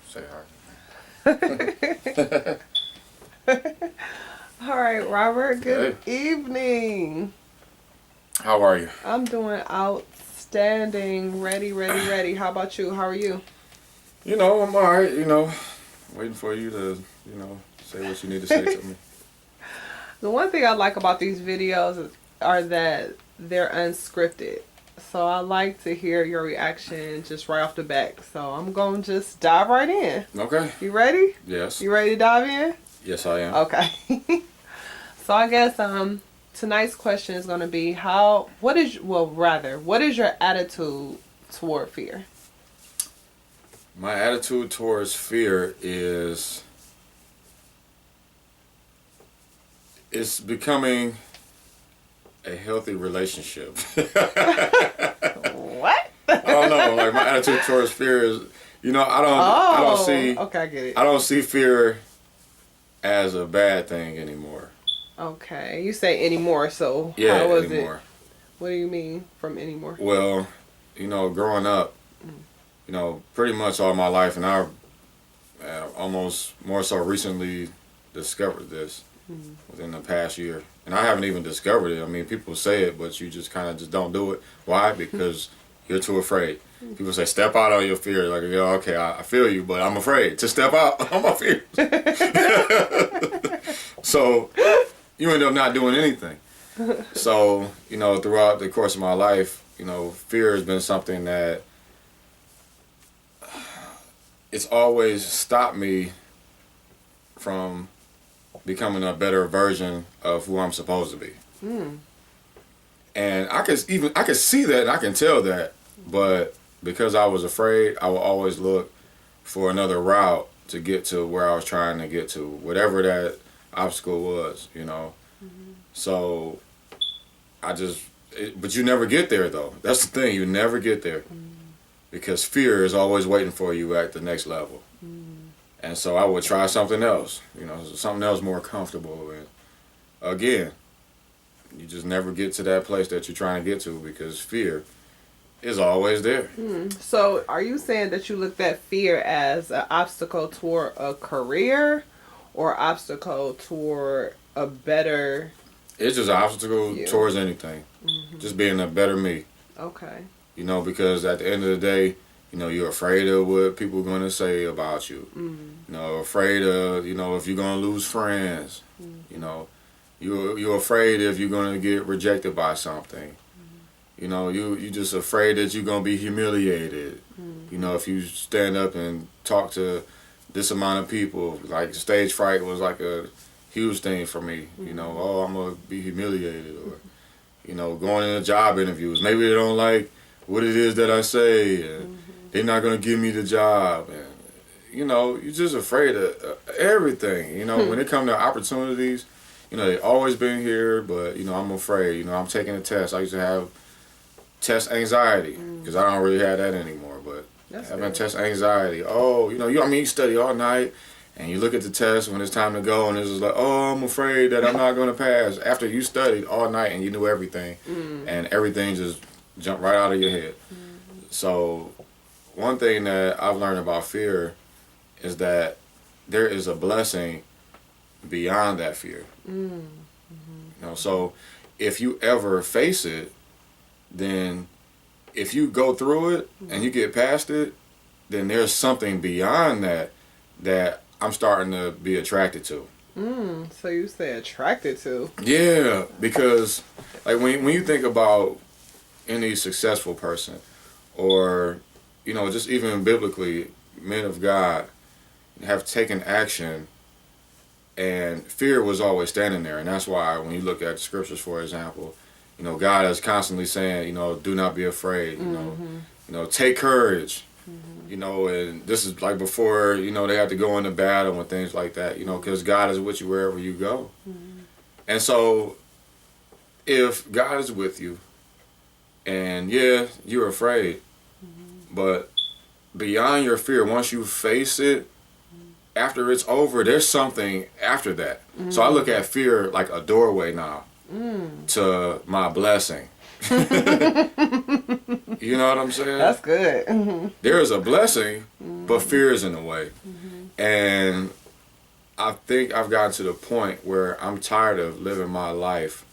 Say hi. All right, Robert, good Hey. evening. How are you? I'm doing outstanding. Ready. How about you? How are you? I'm all right. Waiting for you to, say what you need to say to me. The one thing I like about these videos are that they're unscripted. So I like to hear your reaction just right off the bat. So I'm going to just dive right in. Okay. You ready? Yes. You ready to dive in? Yes, I am. Okay. So I guess tonight's question is going to be what is your attitude toward fear? My attitude towards fear is it's becoming a healthy relationship. What? I don't know. Like my attitude towards fear is, I don't see. Okay, I get it. I don't see fear as a bad thing anymore. Okay, you say anymore, so Yeah, how was anymore. it? What do you mean from anymore? Well, growing up, pretty much all my life, and I almost more so recently discovered this within the past year. And I haven't even discovered it. I mean, people say it, but you just kind of just don't do it. Why? Because you're too afraid. People say, step out on your fear. Like, okay, I feel you, but I'm afraid to step out on my fear. So you end up not doing anything. So, throughout the course of my life, fear has been something that it's always stopped me from becoming a better version of who I'm supposed to be. And I could see that and I can tell that, but because I was afraid, I would always look for another route to get to where I was trying to get to, whatever that obstacle was, So but you never get there though. That's the thing, you never get there. Because fear is always waiting for you at the next level. And so I would try something else, something else more comfortable. And again, you just never get to that place that you're trying to get to because fear is always there. So are you saying that you looked at fear as an obstacle toward a career or obstacle toward a better... It's just an obstacle towards anything. Just being a better me. Okay. Because at the end of the day, you're afraid of what people are going to say about you. Afraid of, if you're going to lose friends. You're afraid if you're going to get rejected by something. You just afraid that you're going to be humiliated. If you stand up and talk to this amount of people, like stage fright was like a huge thing for me. Oh, I'm going to be humiliated. Or, going into job interviews. Maybe they don't like what it is that I say, and they're not going to give me the job. And, you're just afraid of everything. When it comes to opportunities, they've always been here, but, I'm afraid. I'm taking a test. I used to have test anxiety because I don't really have that anymore, but having test anxiety. Oh, you study all night, and you look at the test when it's time to go, and it's just like, oh, I'm afraid that I'm not going to pass. After you studied all night and you knew everything, and everything just jumped right out of your head. So one thing that I've learned about fear is that there is a blessing beyond that fear. So if you ever face it, then if you go through it and you get past it, then there's something beyond that I'm starting to be attracted to. So you say attracted to? Yeah, because like when you think about any successful person, or just even biblically, men of God have taken action, and fear was always standing there. And that's why when you look at the scriptures, for example, God is constantly saying, do not be afraid. Take courage. And this is like before, they have to go into battle and things like that, because God is with you wherever you go. And so if God is with you, and yeah, you're afraid, but beyond your fear, once you face it, after it's over, there's something after that. So I look at fear like a doorway now to my blessing. You know what I'm saying? That's good. There is a blessing, but fear is in the way. And I think I've gotten to the point where I'm tired of living my life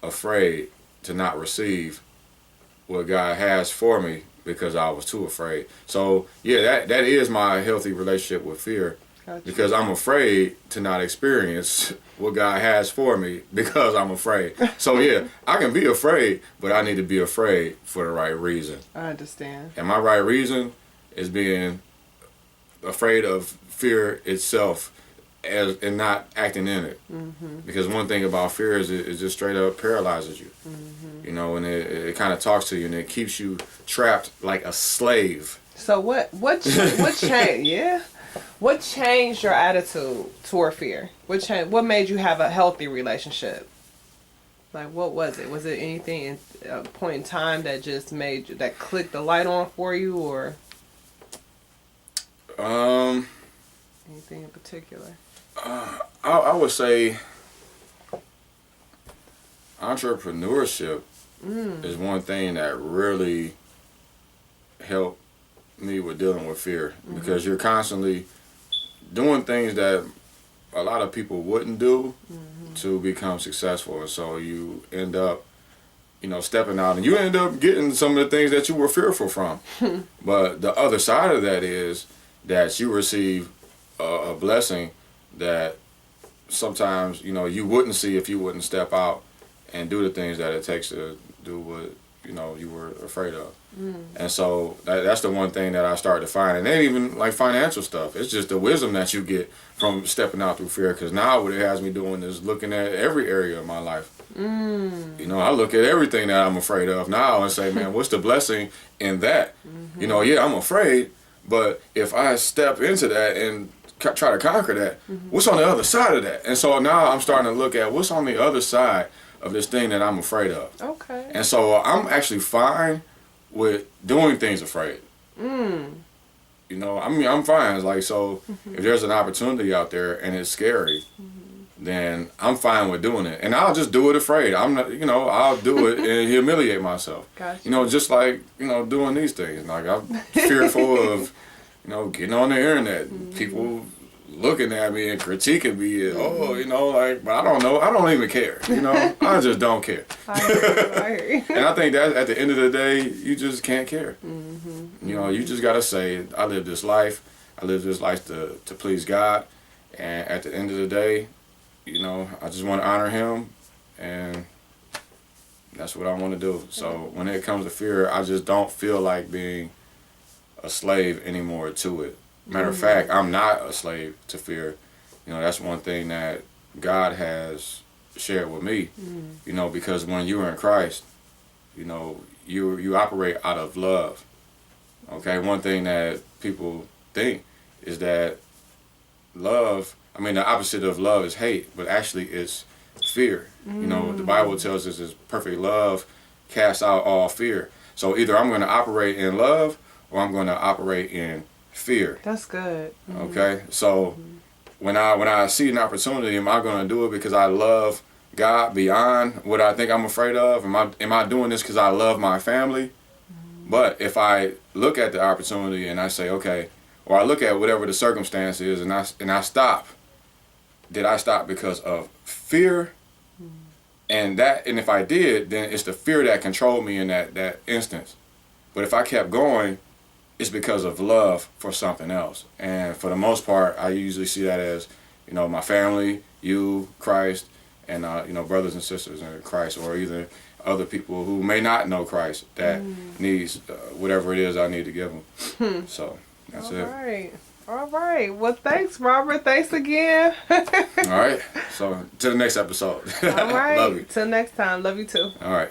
afraid to not receive what God has for me because I was too afraid. So yeah, that is my healthy relationship with fear. Gotcha. Because I'm afraid to not experience what God has for me because I'm afraid. So yeah, I can be afraid, but I need to be afraid for the right reason. I understand. And my right reason is being afraid of fear itself and not acting in it. Because one thing about fear is it just straight up paralyzes you. You know, and it kind of talks to you and it keeps you trapped like a slave. So what changed? Yeah. What changed your attitude toward fear? What made you have a healthy relationship? Like, what was it? Was it anything in a point in time that just made you, that clicked the light on for you, or anything in particular? I would say entrepreneurship is one thing that really helped me with dealing with fear, because you're constantly doing things that a lot of people wouldn't do to become successful, and so you end up, you know, stepping out and you end up getting some of the things that you were fearful from. But the other side of that is that you receive a blessing that sometimes, you know, you wouldn't see if you wouldn't step out and do the things that it takes to do what, you know, you were afraid of. And so that's the one thing that I started to find. And it ain't even like financial stuff. It's just the wisdom that you get from stepping out through fear. Because now what it has me doing is looking at every area of my life. You know, I look at everything that I'm afraid of now and say, man, what's the blessing in that? You know, yeah, I'm afraid, but if I step into that and try to conquer that, what's on the other side of that? And so now I'm starting to look at what's on the other side of this thing that I'm afraid of. Okay. And so I'm actually fine with doing things afraid. You know, I mean, I'm fine. It's like, so if there's an opportunity out there and it's scary, then I'm fine with doing it. And I'll just do it afraid. I'm not, you know, I'll do it and humiliate myself. Gotcha. You know, just like, you know, doing these things. Like, I'm fearful of, you know, getting on the internet, people looking at me and critiquing me, and, oh, you know, like, but I don't know, I don't even care, you know, I just don't care. I hear you. And I think that at the end of the day, you just can't care. You know, you just gotta say, I live this life to please God, and at the end of the day, you know, I just want to honor Him, and that's what I want to do. So when it comes to fear, I just don't feel like being a slave anymore to it. Matter of fact, I'm not a slave to fear. You know, that's one thing that God has shared with me. You know, because when you're in Christ, you know, you operate out of love. Okay, one thing that people think is that love, I mean, the opposite of love is hate, but actually it's fear. You know, the Bible tells us is perfect love casts out all fear. So either I'm going to operate in love or I'm going to operate in fear. That's good. Okay, so when I see an opportunity, am I going to do it because I love God beyond what I think I'm afraid of? Am I doing this because I love my family? But if I look at the opportunity and I say, okay, or I look at whatever the circumstance is and I stop, did I stop because of fear? And if I did, then it's the fear that controlled me in that instance. But if I kept going, it's because of love for something else. And for the most part, I usually see that as, you know, my family, you, Christ, and, you know, brothers and sisters in Christ, or either other people who may not know Christ that needs whatever it is I need to give them. So that's it. All right. Well, thanks, Robert. Thanks again. All right. So to the next episode. All right. Love you. Till next time. Love you too. All right.